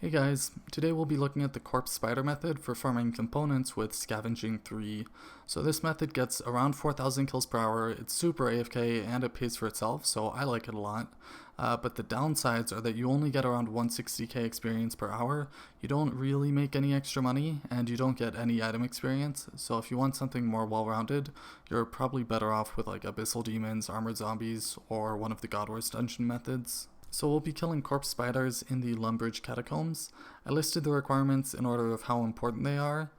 Hey guys, today we'll be looking at the corpse spider method for farming components with Scavenging 3. So this method gets around 4,000 kills per hour, it's super AFK and it pays for itself, so I like it a lot. But the downsides are that you only get around 160k experience per hour, you don't really make any extra money, and you don't get any item experience, so if you want something more well-rounded, you're probably better off with like Abyssal Demons, Armored Zombies, or one of the God Wars dungeon methods. So we'll be killing corpse spiders in the Lumbridge catacombs. I listed the requirements in order of how important they are.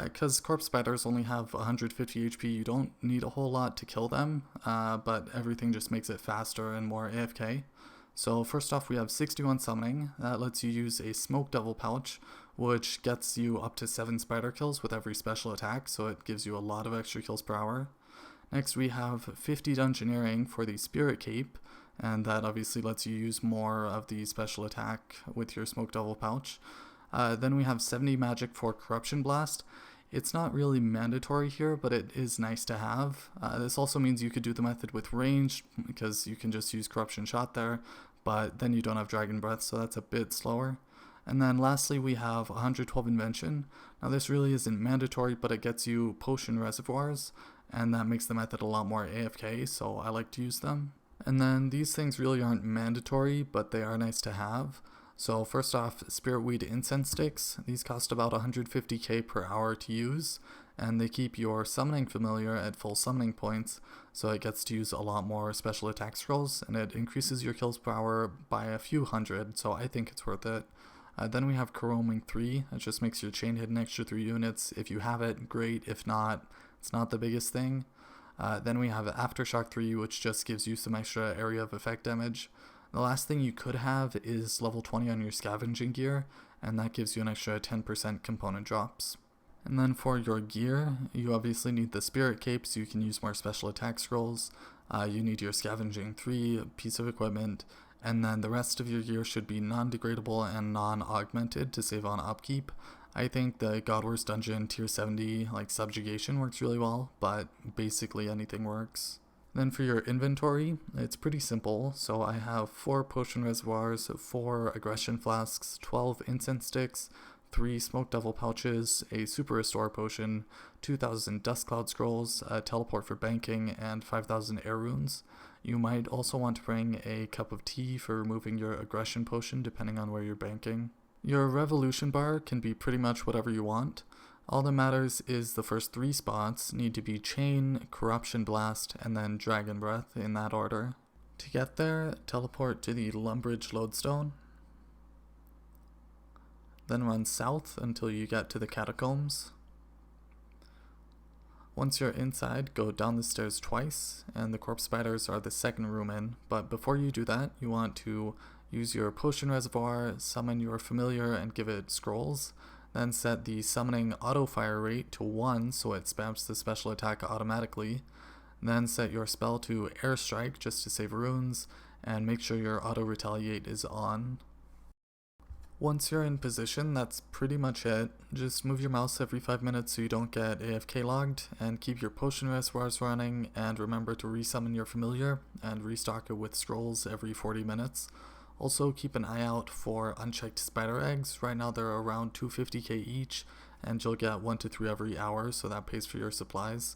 Because corpse spiders only have 150 HP, you don't need a whole lot to kill them, but everything just makes it faster and more AFK. So first off we have 61 summoning, that lets you use a smoke devil pouch, which gets you up to 7 spider kills with every special attack, so it gives you a lot of extra kills per hour. Next we have 50 dungeoneering for the spirit cape, and that obviously lets you use more of the special attack with your smoke devil pouch. Then we have 70 magic for corruption blast. It's not really mandatory here, but it is nice to have. This also means you could do the method with range, because you can just use corruption shot there, but then you don't have dragon breath, so that's a bit slower. And then lastly we have 112 invention. Now this really isn't mandatory, but it gets you potion reservoirs, and that makes the method a lot more AFK, so I like to use them. And then these things really aren't mandatory, but they are nice to have. So first off, Spiritweed incense sticks. These cost about 150k per hour to use, and they keep your summoning familiar at full summoning points, so it gets to use a lot more special attack scrolls, and it increases your kills per hour by a few hundred, so I think it's worth it. Then we have Corroming 3, it just makes your chain hit an extra 3 units. If you have it, great. If not, it's not the biggest thing. Then we have Aftershock 3, which just gives you some extra area of effect damage. The last thing you could have is level 20 on your scavenging gear, and that gives you an extra 10% component drops. And then for your gear, you obviously need the spirit cape so you can use more special attack scrolls. You need your Scavenging 3 piece of equipment, and then the rest of your gear should be non-degradable and non-augmented to save on upkeep. I think the God Wars dungeon tier 70 like subjugation works really well, but basically anything works. Then for your inventory, it's pretty simple. So I have 4 potion reservoirs, 4 aggression flasks, 12 incense sticks, 3 smoke devil pouches, a super restore potion, 2,000 dust cloud scrolls, a teleport for banking, and 5,000 air runes. You might also want to bring a cup of tea for removing your aggression potion depending on where you're banking. Your revolution bar can be pretty much whatever you want. All that matters is the first 3 spots need to be chain, corruption blast, and then dragon breath in that order. To get there, teleport to the Lumbridge lodestone. Then run south until you get to the catacombs. Once you're inside, go down the stairs twice, and the corpse spiders are the second room in, but before you do that, you want to use your potion reservoir, summon your familiar and give it scrolls, then set the summoning auto fire rate to 1 so it spams the special attack automatically, then set your spell to air strike just to save runes, and make sure your auto retaliate is on. Once you're in position, that's pretty much it. Just move your mouse every 5 minutes so you don't get AFK logged, and keep your potion reservoirs running, and remember to resummon your familiar and restock it with scrolls every 40 minutes. Also keep an eye out for unchecked spider eggs. Right now they're around 250k each, and you'll get 1 to 3 every hour, so that pays for your supplies.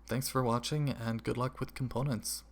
Thanks for watching, and good luck with components.